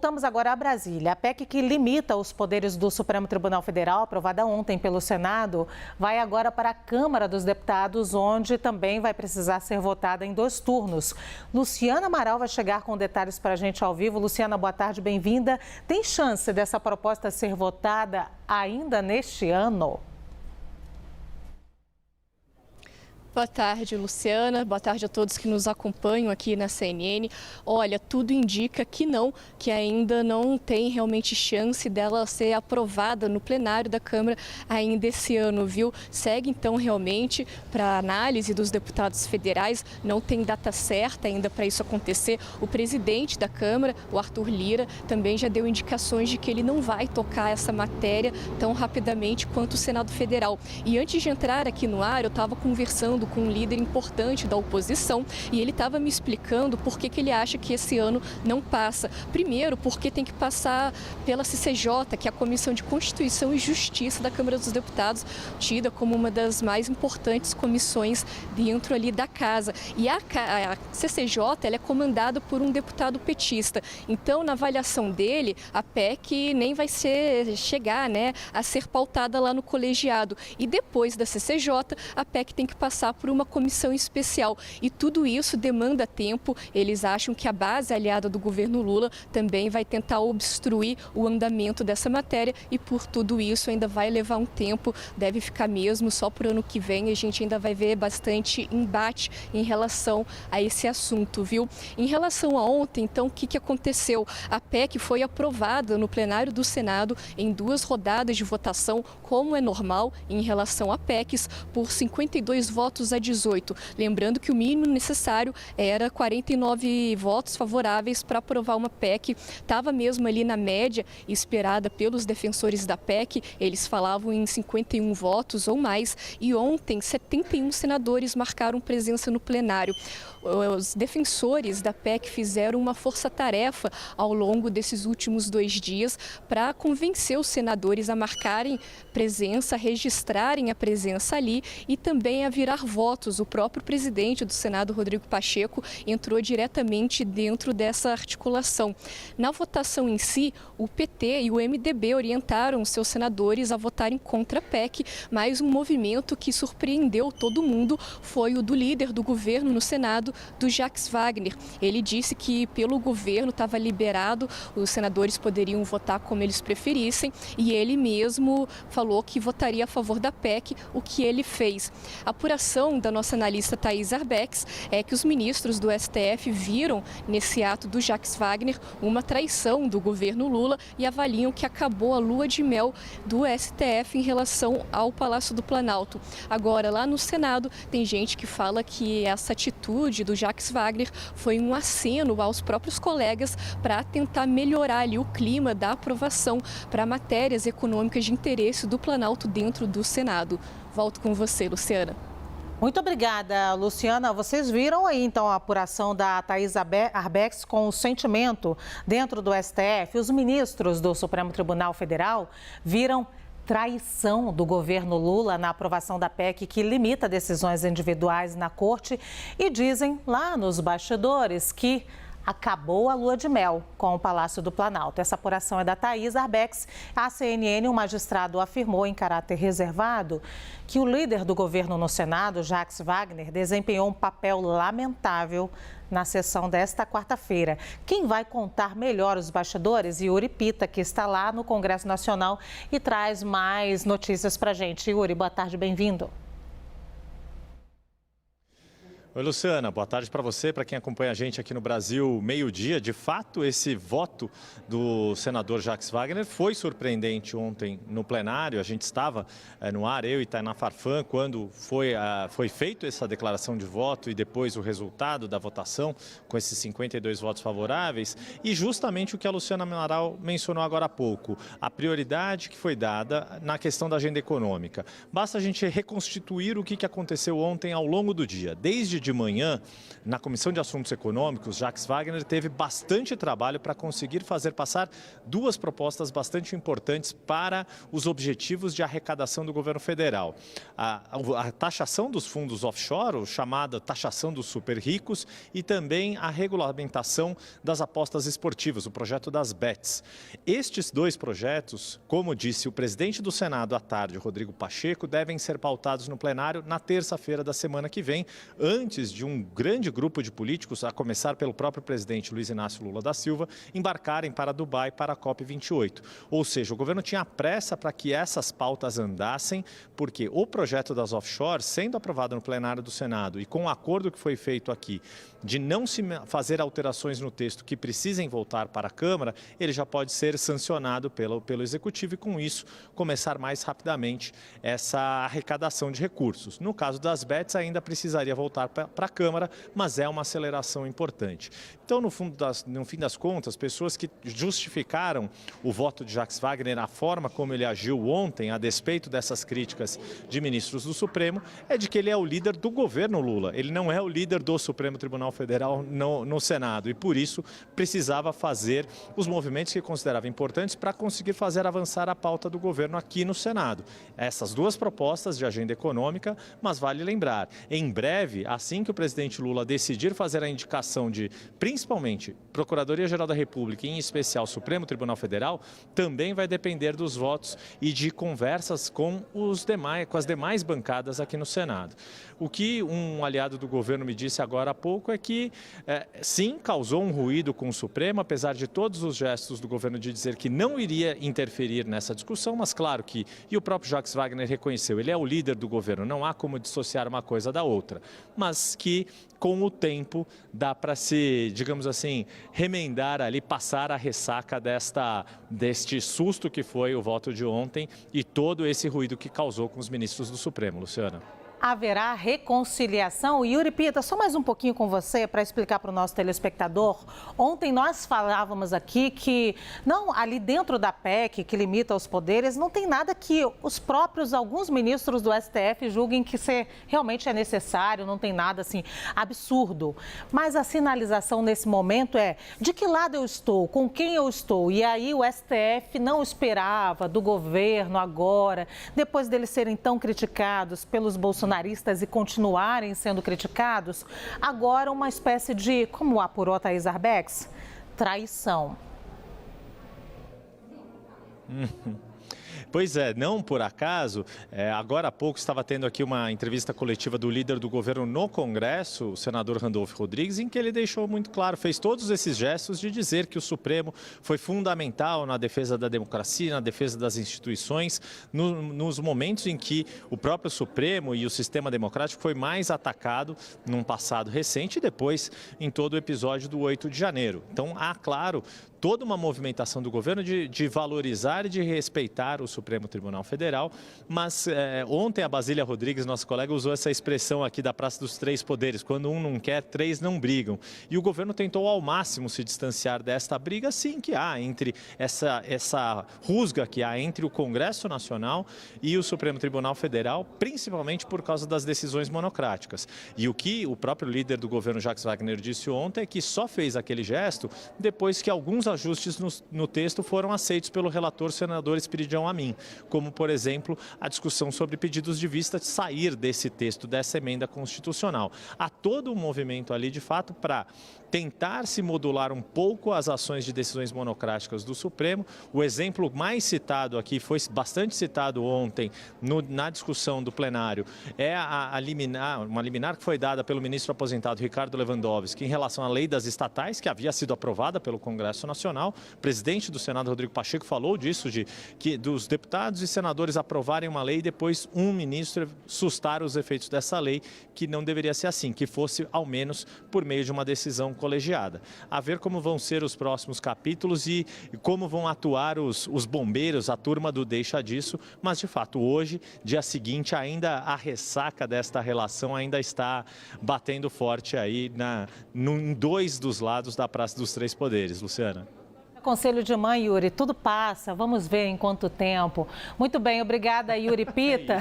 Voltamos agora a Brasília. A PEC que limita os poderes do Supremo Tribunal Federal, aprovada ontem pelo Senado, vai agora para a Câmara dos Deputados, onde também vai precisar ser votada em 2 turnos. Luciana Amaral vai chegar com detalhes para a gente ao vivo. Luciana, boa tarde, bem-vinda. Tem chance dessa proposta ser votada ainda neste ano? Boa tarde, Luciana. Boa tarde a todos que nos acompanham aqui na CNN. Olha, tudo indica que não, que ainda não tem realmente chance dela ser aprovada no plenário da Câmara ainda esse ano, viu? Segue então realmente para análise dos deputados federais. Não tem data certa ainda para isso acontecer. O presidente da Câmara, o Arthur Lira, também já deu indicações de que ele não vai tocar essa matéria tão rapidamente quanto o Senado Federal. E antes de entrar aqui no ar, eu estava conversando com um líder importante da oposição e ele estava me explicando por que ele acha que esse ano não passa. Primeiro, porque tem que passar pela CCJ, que é a Comissão de Constituição e Justiça da Câmara dos Deputados, tida como uma das mais importantes comissões dentro ali da casa. E a CCJ, ela é comandada por um deputado petista. Então, na avaliação dele, a PEC nem vai chegar, né, a ser pautada lá no colegiado. E depois da CCJ, a PEC tem que passar por uma comissão especial. E tudo isso demanda tempo. Eles acham que a base aliada do governo Lula também vai tentar obstruir o andamento dessa matéria e por tudo isso ainda vai levar um tempo, deve ficar mesmo só para o ano que vem. A gente ainda vai ver bastante embate em relação a esse assunto, viu? Em relação a ontem, então, o que aconteceu? A PEC foi aprovada no plenário do Senado em 2 rodadas de votação, como é normal em relação a PECs, por 52 votos a 18. Lembrando que o mínimo necessário era 49 votos favoráveis para aprovar uma PEC. Estava mesmo ali na média esperada pelos defensores da PEC. Eles falavam em 51 votos ou mais. E ontem, 71 senadores marcaram presença no plenário. Os defensores da PEC fizeram uma força-tarefa ao longo desses últimos 2 dias para convencer os senadores a marcarem presença, a registrarem a presença ali e também a virar votos. O próprio presidente do Senado, Rodrigo Pacheco, entrou diretamente dentro dessa articulação. Na votação em si, o PT e o MDB orientaram seus senadores a votarem contra a PEC, mas um movimento que surpreendeu todo mundo foi o do líder do governo no Senado, do Jacques Wagner. Ele disse que pelo governo estava liberado, os senadores poderiam votar como eles preferissem e ele mesmo falou que votaria a favor da PEC, o que ele fez. A apuração da nossa analista Thaís Arbex é que os ministros do STF viram nesse ato do Jacques Wagner uma traição do governo Lula e avaliam que acabou a lua de mel do STF em relação ao Palácio do Planalto. Agora, lá no Senado, tem gente que fala que essa atitude do Jacques Wagner foi um aceno aos próprios colegas para tentar melhorar ali o clima da aprovação para matérias econômicas de interesse do Planalto dentro do Senado. Volto com você, Luciana. Muito obrigada, Luciana. Vocês viram aí, então, a apuração da Thaís Arbex com o sentimento dentro do STF. Os ministros do Supremo Tribunal Federal viram traição do governo Lula na aprovação da PEC que limita decisões individuais na corte e dizem lá nos bastidores que acabou a lua de mel com o Palácio do Planalto. Essa apuração é da Thaís Arbex. A CNN, um magistrado afirmou em caráter reservado que o líder do governo no Senado, Jacques Wagner, desempenhou um papel lamentável na sessão desta quarta-feira. Quem vai contar melhor os bastidores? Yuri Pita, que está lá no Congresso Nacional e traz mais notícias para a gente. Yuri, boa tarde, bem-vindo. Oi, Luciana, boa tarde para você, para quem acompanha a gente aqui no Brasil, meio-dia. De fato, esse voto do senador Jacques Wagner foi surpreendente ontem no plenário. A gente estava no ar, eu e Tainá Farfan, quando foi feita essa declaração de voto e depois o resultado da votação, com esses 52 votos favoráveis. E justamente o que a Luciana Amaral mencionou agora há pouco, a prioridade que foi dada na questão da agenda econômica. Basta a gente reconstituir o que aconteceu ontem ao longo do dia. Desde de manhã, na Comissão de Assuntos Econômicos, Jacques Wagner teve bastante trabalho para conseguir fazer passar duas propostas bastante importantes para os objetivos de arrecadação do governo federal. A taxação dos fundos offshore, chamada taxação dos super ricos, e também a regulamentação das apostas esportivas, o projeto das bets. Estes dois projetos, como disse o presidente do Senado à tarde, Rodrigo Pacheco, devem ser pautados no plenário na terça-feira da semana que vem, antes de um grande grupo de políticos, a começar pelo próprio presidente Luiz Inácio Lula da Silva, embarcarem para Dubai para a COP28. Ou seja, o governo tinha pressa para que essas pautas andassem, porque o projeto das offshores, sendo aprovado no plenário do Senado e com o acordo que foi feito aqui, de não se fazer alterações no texto que precisem voltar para a Câmara, ele já pode ser sancionado pelo Executivo e, com isso, começar mais rapidamente essa arrecadação de recursos. No caso das bets, ainda precisaria voltar para a Câmara, mas é uma aceleração importante. Então, no fim das contas, pessoas que justificaram o voto de Jacques Wagner, a forma como ele agiu ontem, a despeito dessas críticas de ministros do Supremo, é de que ele é o líder do governo Lula. Ele não é o líder do Supremo Tribunal Federal no Senado e, por isso, precisava fazer os movimentos que considerava importantes para conseguir fazer avançar a pauta do governo aqui no Senado. Essas duas propostas de agenda econômica, mas vale lembrar, em breve, assim que o presidente Lula decidir fazer a indicação de, principalmente, Procuradoria-Geral da República, e em especial Supremo Tribunal Federal, também vai depender dos votos e de conversas com as demais bancadas aqui no Senado. O que um aliado do governo me disse agora há pouco é que, sim, causou um ruído com o Supremo, apesar de todos os gestos do governo de dizer que não iria interferir nessa discussão, mas claro que, e o próprio Jacques Wagner reconheceu, ele é o líder do governo, não há como dissociar uma coisa da outra, mas que com o tempo dá para se, digamos assim, remendar ali, passar a ressaca deste susto que foi o voto de ontem e todo esse ruído que causou com os ministros do Supremo. Luciana. Haverá reconciliação? Yuri Pita, só mais um pouquinho com você para explicar para o nosso telespectador. Ontem nós falávamos aqui que não, ali dentro da PEC, que limita os poderes, não tem nada que alguns ministros do STF julguem que realmente é necessário, não tem nada assim absurdo. Mas a sinalização nesse momento é de que lado eu estou, com quem eu estou. E aí o STF não esperava do governo agora, depois deles serem tão criticados pelos bolsonaristas e continuarem sendo criticados, agora uma espécie de, como apurou a Thaís Arbex, traição. Pois é, não por acaso, agora há pouco estava tendo aqui uma entrevista coletiva do líder do governo no Congresso, o senador Randolfo Rodrigues, em que ele deixou muito claro, fez todos esses gestos de dizer que o Supremo foi fundamental na defesa da democracia, na defesa das instituições, nos momentos em que o próprio Supremo e o sistema democrático foi mais atacado num passado recente e depois em todo o episódio do 8 de janeiro. Então, há, claro, toda uma movimentação do governo de valorizar e de respeitar o Supremo Tribunal Federal, mas ontem a Basília Rodrigues, nossa colega, usou essa expressão aqui da Praça dos Três Poderes, quando um não quer, três não brigam. E o governo tentou ao máximo se distanciar desta briga, sim, que há entre essa rusga que há entre o Congresso Nacional e o Supremo Tribunal Federal, principalmente por causa das decisões monocráticas. E o que o próprio líder do governo, Jacques Wagner, disse ontem é que só fez aquele gesto depois que alguns ajustes no texto foram aceitos pelo relator senador Espiridião Amin, como, por exemplo, a discussão sobre pedidos de vista de sair desse texto, dessa emenda constitucional. Há todo um movimento ali, de fato, para tentar se modular um pouco as ações de decisões monocráticas do Supremo. O exemplo mais citado aqui, foi bastante citado ontem na discussão do plenário, é uma liminar que foi dada pelo ministro aposentado Ricardo Lewandowski em relação à lei das estatais, que havia sido aprovada pelo Congresso Nacional. O presidente do Senado, Rodrigo Pacheco, falou disso, dos deputados e senadores aprovarem uma lei e depois um ministro sustar os efeitos dessa lei, que não deveria ser assim, que fosse ao menos por meio de uma decisão colegiada. A ver como vão ser os próximos capítulos e como vão atuar os bombeiros, a turma do deixa disso, mas de fato hoje, dia seguinte, ainda a ressaca desta relação ainda está batendo forte aí em dois dos lados da Praça dos Três Poderes. Luciana. Conselho de mãe, Yuri, tudo passa, vamos ver em quanto tempo. Muito bem, obrigada, Yuri Pita.